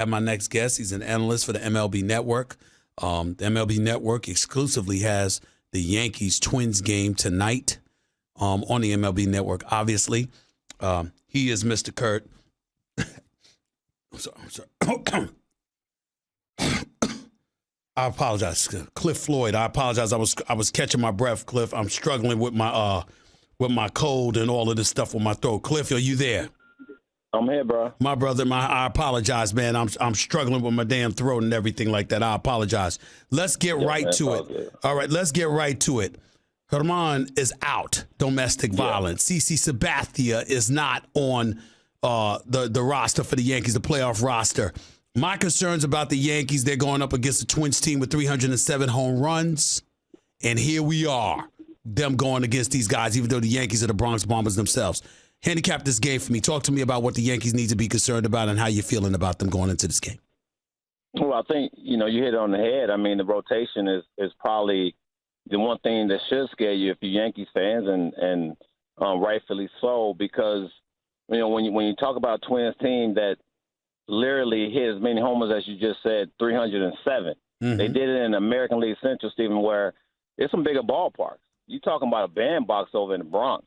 My next guest, he's an analyst for the MLB Network. The MLB Network exclusively has the Yankees-Twins game tonight on the MLB Network, obviously. He is Mr. Kurt. I'm sorry. I apologize, Cliff Floyd. I apologize. I was catching my breath, Cliff. I'm struggling with my cold and all of this stuff with my throat. Cliff, are you there? I'm here, bro. My brother, I apologize, man. I'm struggling with my damn throat and everything like that. I apologize. Let's get right to it. Good. All right, let's get right to it. Herman is out. Domestic violence. CC Sabathia is not on the roster for the Yankees, the playoff roster. My concerns about the Yankees, they're going up against the Twins team with 307 home runs. And here we are, them going against these guys, even though the Yankees are the Bronx Bombers themselves. Handicap this game for me. Talk to me about what the Yankees need to be concerned about and how you're feeling about them going into this game. Well, I think, you hit it on the head. I mean, the rotation is probably the one thing that should scare you if you're Yankees fans, and rightfully so, because, when you talk about a Twins team that literally hit as many homers as you just said, 307. Mm-hmm. They did it in American League Central, Stephen, where it's some bigger ballparks. You're talking about a bandbox over in the Bronx.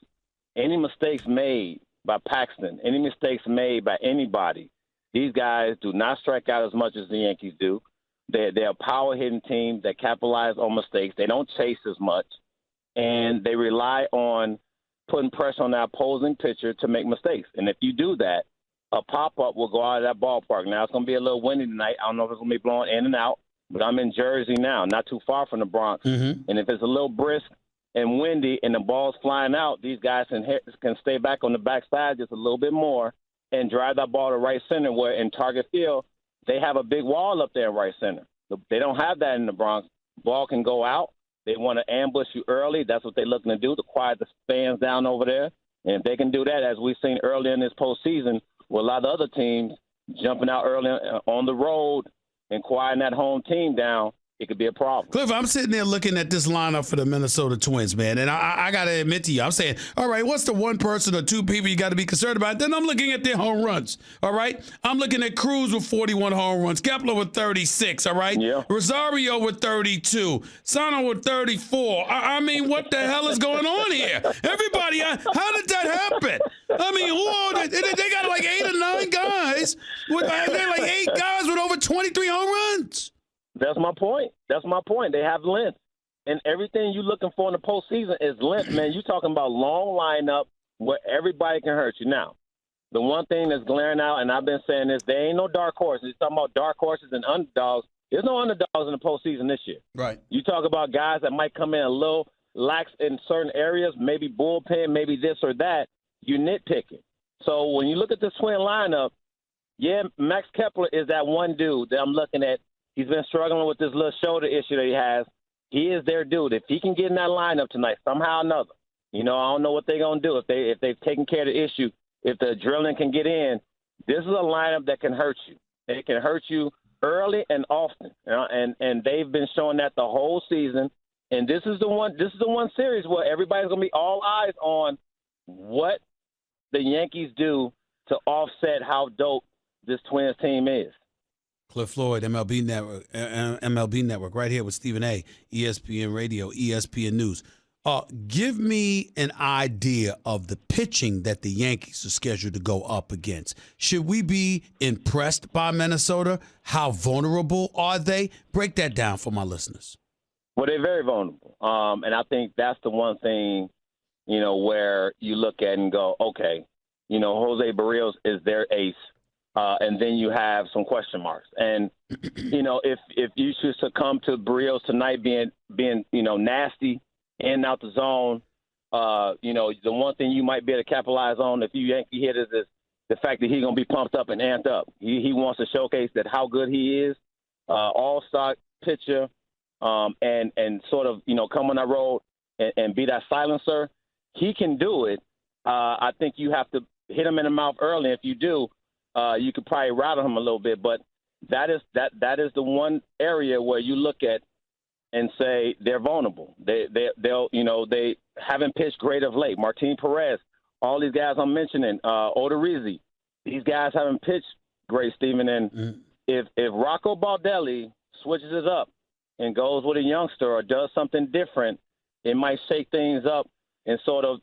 Any mistakes made by Paxton, any mistakes made by anybody, these guys do not strike out as much as the Yankees do. They're a power-hitting team that capitalize on mistakes. They don't chase as much, and they rely on putting pressure on that opposing pitcher to make mistakes. And if you do that, a pop-up will go out of that ballpark. Now, it's going to be a little windy tonight. I don't know if it's going to be blowing in and out, but I'm in Jersey now, not too far from the Bronx. Mm-hmm. And if it's a little brisk and windy and the ball's flying out, these guys can stay back on the backside just a little bit more and drive that ball to right center, where in Target Field, they have a big wall up there in right center. They don't have that in the Bronx. Ball can go out. They want to ambush you early. That's what they're looking to do, to quiet the fans down over there. And if they can do that, as we've seen earlier in this postseason, with a lot of other teams jumping out early on the road and quieting that home team down, it could be a problem. Cliff, I'm sitting there looking at this lineup for the Minnesota Twins, man, and I got to admit to you, I'm saying, all right, what's the one person or two people you got to be concerned about? Then I'm looking at their home runs, all right? I'm looking at Cruz with 41 home runs, Kepler with 36, all right? Yeah. Rosario with 32, Sano with 34. I mean, what the hell is going on here? Everybody, how did that happen? I mean, who are they? They got like 8 or 9 guys. They're like 8 guys with over 23 home runs. That's my point. They have length. And everything you're looking for in the postseason is length, man. You're talking about long lineup where everybody can hurt you. Now, the one thing that's glaring out, and I've been saying this, there ain't no dark horses. You're talking about dark horses and underdogs. There's no underdogs in the postseason this year. Right. You talk about guys that might come in a little lax in certain areas, maybe bullpen, maybe this or that. You're nitpicking. So when you look at this Twin lineup, yeah, Max Kepler is that one dude that I'm looking at. He's been struggling with this little shoulder issue that he has. He is their dude. If he can get in that lineup tonight somehow or another, I don't know what they're going to do if they've taken care of the issue. If the adrenaline can get in, this is a lineup that can hurt you. It can hurt you early and often, and they've been showing that the whole season. And this is the one series where everybody's going to be all eyes on what the Yankees do to offset how dope this Twins team is. Cliff Floyd, MLB Network, right here with Stephen A., ESPN Radio, ESPN News. Give me an idea of the pitching that the Yankees are scheduled to go up against. Should we be impressed by Minnesota? How vulnerable are they? Break that down for my listeners. Well, they're very vulnerable. And I think that's the one thing, where you look at and go, okay, Jose Barrios is their ace. And then you have some question marks. And, if you should succumb to Barrios tonight being nasty in and out the zone, the one thing you might be able to capitalize on if you Yankee hitters is the fact that he's going to be pumped up and amped up. He wants to showcase that how good he is, all-star pitcher, and sort of, come on that road and be that silencer. He can do it. I think you have to hit him in the mouth early. If you do, you could probably rattle him a little bit, but that is the one area where you look at and say they're vulnerable. They haven't pitched great of late. Martin Perez, all these guys I'm mentioning, Odorizzi, these guys haven't pitched great, Stephen. And if Rocco Baldelli switches it up and goes with a youngster or does something different, it might shake things up and sort of,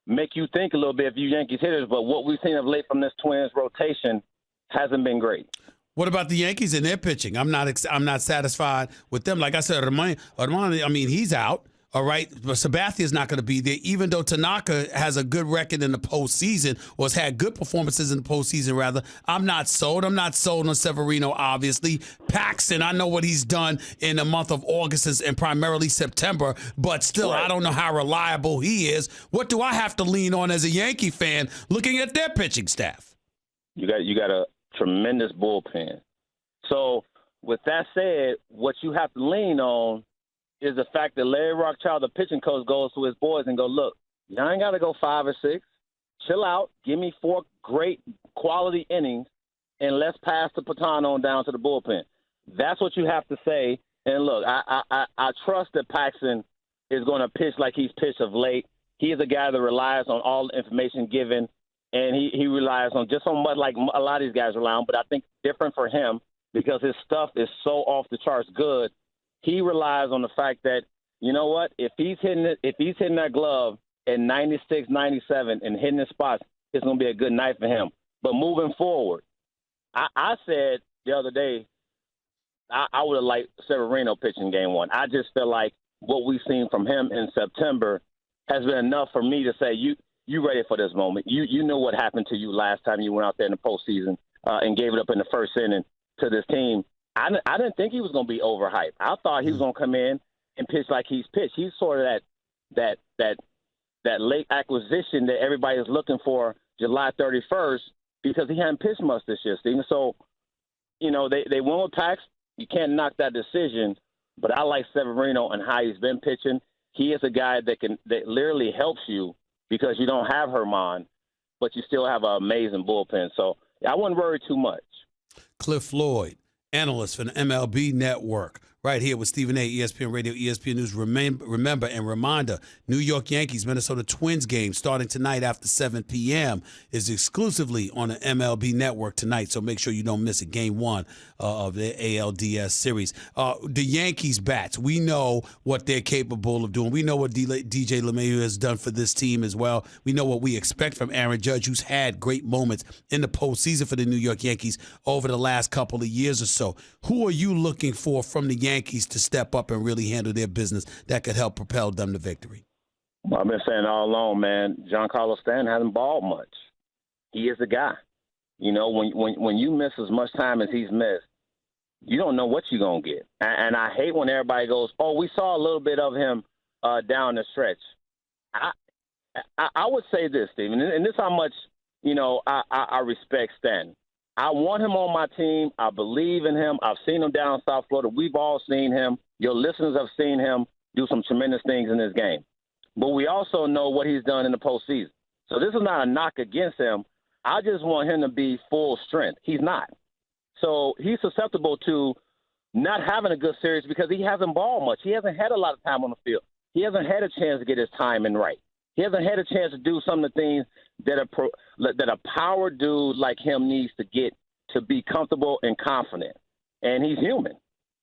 make you think a little bit if you Yankees hitters. But what we've seen of late from this Twins rotation hasn't been great. What about the Yankees and their pitching? I'm not satisfied with them. Like I said, Armani, I mean, he's out. All right, but Sabathia's not going to be there, even though Tanaka has a good record in the postseason, or has had good performances in the postseason, rather. I'm not sold. I'm not sold on Severino, obviously. Paxton, I know what he's done in the month of August and primarily September, but still, right. I don't know how reliable he is. What do I have to lean on as a Yankee fan looking at their pitching staff? You got a tremendous bullpen. So, with that said, what you have to lean on is the fact that Larry Rothschild, the pitching coach, goes to his boys and go, look, y'all ain't got to go 5 or 6. Chill out. Give me 4 great quality innings, and let's pass the baton on down to the bullpen. That's what you have to say. And, look, I trust that Paxton is going to pitch like he's pitched of late. He is a guy that relies on all the information given, and he relies on just so much like a lot of these guys rely on, but I think different for him because his stuff is so off the charts good. He relies on the fact that, you know what, if he's hitting that glove at 96, 97 and hitting his spots, it's going to be a good night for him. But moving forward, I said the other day I would have liked Severino pitching game 1. I just feel like what we've seen from him in September has been enough for me to say, you ready for this moment. You know what happened to you last time you went out there in the postseason and gave it up in the first inning to this team. I didn't think he was going to be overhyped. I thought he was going to come in and pitch like he's pitched. He's sort of that late acquisition that everybody is looking for July 31st because he hadn't pitched much this year, Steven. So, they went with Pax. You can't knock that decision, but I like Severino and how he's been pitching. He is a guy that literally helps you because you don't have Herman, but you still have an amazing bullpen. So I wouldn't worry too much. Cliff Floyd, analyst for the MLB Network, right here with Stephen A., ESPN Radio, ESPN News. Remember and reminder, New York Yankees, Minnesota Twins game starting tonight after 7 p.m. is exclusively on the MLB Network tonight, so make sure you don't miss it. Game 1 of the ALDS series. The Yankees bats, we know what they're capable of doing. We know what DJ LeMahieu has done for this team as well. We know what we expect from Aaron Judge, who's had great moments in the postseason for the New York Yankees over the last couple of years or so. Who are you looking for from the Yankees to step up and really handle their business that could help propel them to victory? Well, I've been saying all along, man, Giancarlo Stanton hasn't balled much. He is the guy. When you miss as much time as he's missed, you don't know what you're going to get. And I hate when everybody goes, oh, we saw a little bit of him down the stretch. I would say this, Stephen, and this is how much, I respect Stanton. I want him on my team. I believe in him. I've seen him down in South Florida. We've all seen him. Your listeners have seen him do some tremendous things in this game. But we also know what he's done in the postseason. So this is not a knock against him. I just want him to be full strength. He's not. So he's susceptible to not having a good series because he hasn't balled much. He hasn't had a lot of time on the field. He hasn't had a chance to get his timing right. He hasn't had a chance to do some of the things that a power dude like him needs to get to be comfortable and confident. And he's human.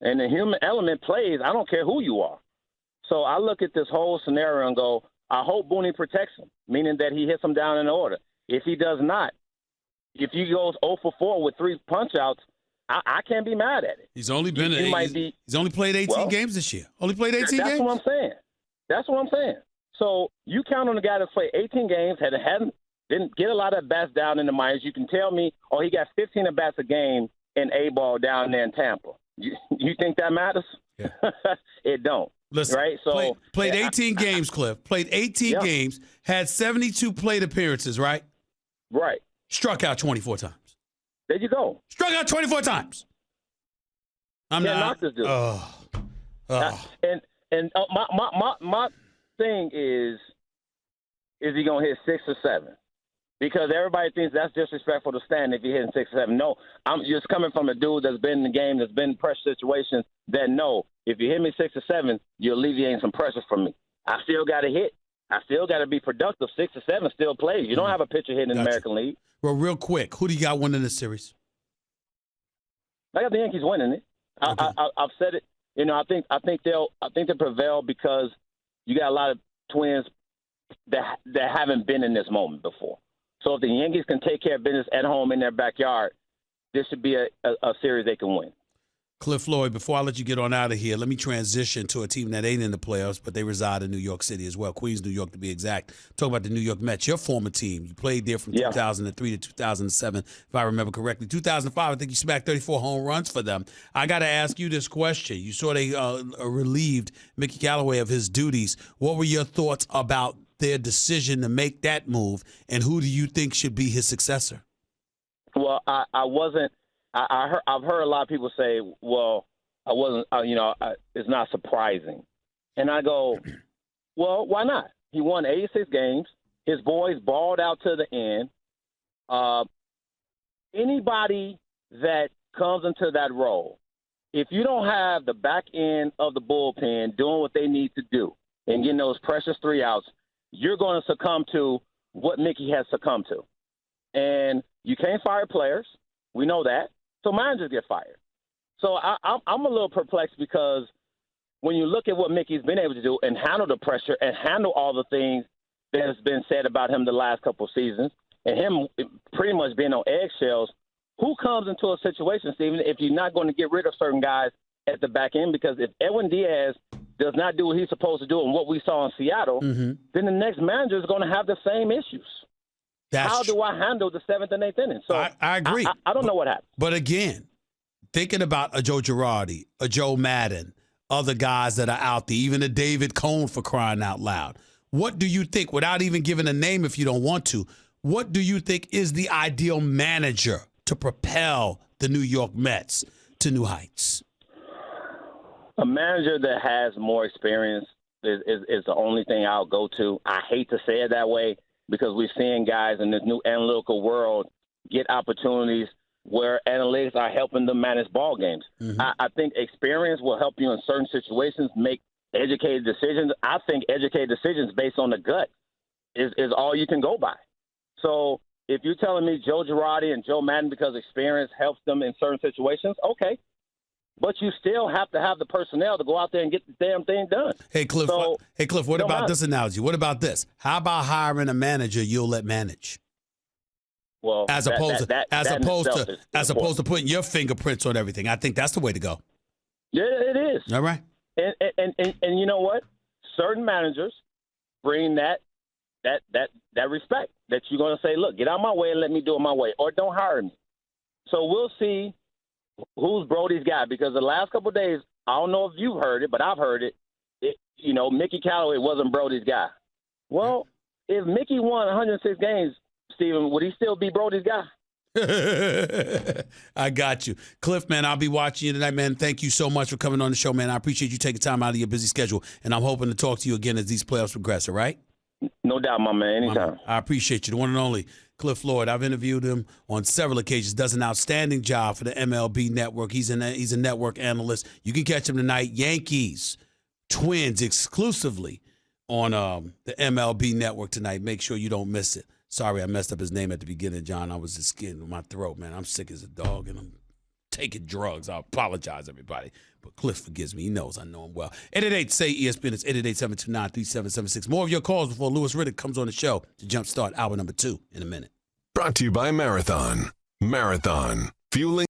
And the human element plays, I don't care who you are. So I look at this whole scenario and go, I hope Booney protects him, meaning that he hits him down in the order. If he does not, if he goes 0 for 4 with 3 punch-outs, I can't be mad at it. He's only he's only played 18 games this year. Only played 18 games? That's what I'm saying. So you count on the guy that's played 18 games, didn't get a lot of bats down in the minors. You can tell me, he got 15 at bats a game in A-ball down there in Tampa. You think that matters? Yeah. It don't. Listen, right? So played 18 games, Cliff. Played 18 games, had 72 plate appearances, right? Right. Struck out 24 times. There you go. Struck out 24 times. Knock this dude. And my thing is he gonna hit 6 or 7? Because everybody thinks that's disrespectful to Stanton if you're hitting 6 or 7. No, I'm just coming from a dude that's been in the game, that's been in pressure situations. That no, if you hit me 6 or 7, you're alleviating some pressure from me. I still got to hit. I still got to be productive. 6 or 7 still plays. You don't have a pitcher hitting in the American League. Well, real quick, who do you got winning this series? I got the Yankees winning it. Okay. I've said it. You know, I think they'll prevail because you got a lot of Twins that haven't been in this moment before. So if the Yankees can take care of business at home in their backyard, this should be a series they can win. Cliff Floyd, before I let you get on out of here, let me transition to a team that ain't in the playoffs, but they reside in New York City as well, Queens, New York to be exact. Talk about the New York Mets, your former team. You played there from 2003 to 2007, if I remember correctly. 2005, I think you smacked 34 home runs for them. I got to ask you this question. You saw they relieved Mickey Callaway of his duties. What were your thoughts about their decision to make that move, and who do you think should be his successor? Well, I wasn't. I've heard a lot of people say, well, I wasn't, it's not surprising. And I go, well, why not? He won 86 games. His boys balled out to the end. Anybody that comes into that role, if you don't have the back end of the bullpen doing what they need to do and getting those precious 3 outs, you're going to succumb to what Mickey has succumbed to. And you can't fire players. We know that. So managers get fired. So I'm a little perplexed because when you look at what Mickey's been able to do and handle the pressure and handle all the things that has been said about him the last couple of seasons and him pretty much being on eggshells, who comes into a situation, Steven, if you're not going to get rid of certain guys at the back end? Because if Edwin Diaz does not do what he's supposed to do and what we saw in Seattle, then the next manager is going to have the same issues. How do I handle the 7th and 8th inning? So I agree. I don't know what happened. But again, thinking about a Joe Girardi, a Joe Madden, other guys that are out there, even a David Cone for crying out loud. What do you think, without even giving a name if you don't want to, what do you think is the ideal manager to propel the New York Mets to new heights? A manager that has more experience is the only thing I'll go to. I hate to say it that way, because we're seeing guys in this new analytical world get opportunities where analytics are helping them manage ball games. I think experience will help you in certain situations make educated decisions. I think educated decisions based on the gut is all you can go by. So if you're telling me Joe Girardi and Joe Madden because experience helps them in certain situations, okay. But you still have to have the personnel to go out there and get the damn thing done. Hey, Cliff, what about this analogy? What about this? How about hiring a manager you'll let manage? Well, as opposed to putting your fingerprints on everything. I think that's the way to go. Yeah, it is. All right. And you know what? Certain managers bring that respect that you're going to say, look, get out of my way and let me do it my way, or don't hire me. So we'll see who's Brody's guy, because the last couple of days, I don't know if you've heard it, but I've heard it. Mickey Callaway wasn't Brody's guy. Well, if Mickey won 106 games, Steven, would he still be Brody's guy? I got you. Cliff, man, I'll be watching you tonight, man. Thank you so much for coming on the show, man. I appreciate you taking time out of your busy schedule, and I'm hoping to talk to you again as these playoffs progress, all right? No doubt, my man. Anytime. I appreciate you. The one and only Cliff Floyd. I've interviewed him on several occasions. Does an outstanding job for the MLB Network. He's a network analyst. You can catch him tonight. Yankees, Twins exclusively on the MLB Network tonight. Make sure you don't miss it. Sorry, I messed up his name at the beginning, John. I was just getting in my throat, man. I'm sick as a dog, and I'm taking drugs. I apologize, everybody. But Cliff forgives me. He knows I know him well. 888-SAY-ESPN. It's 888-729-3776. More of your calls before Louis Riddick comes on the show to jumpstart hour number 2 in a minute. Brought to you by Marathon. Marathon. Fueling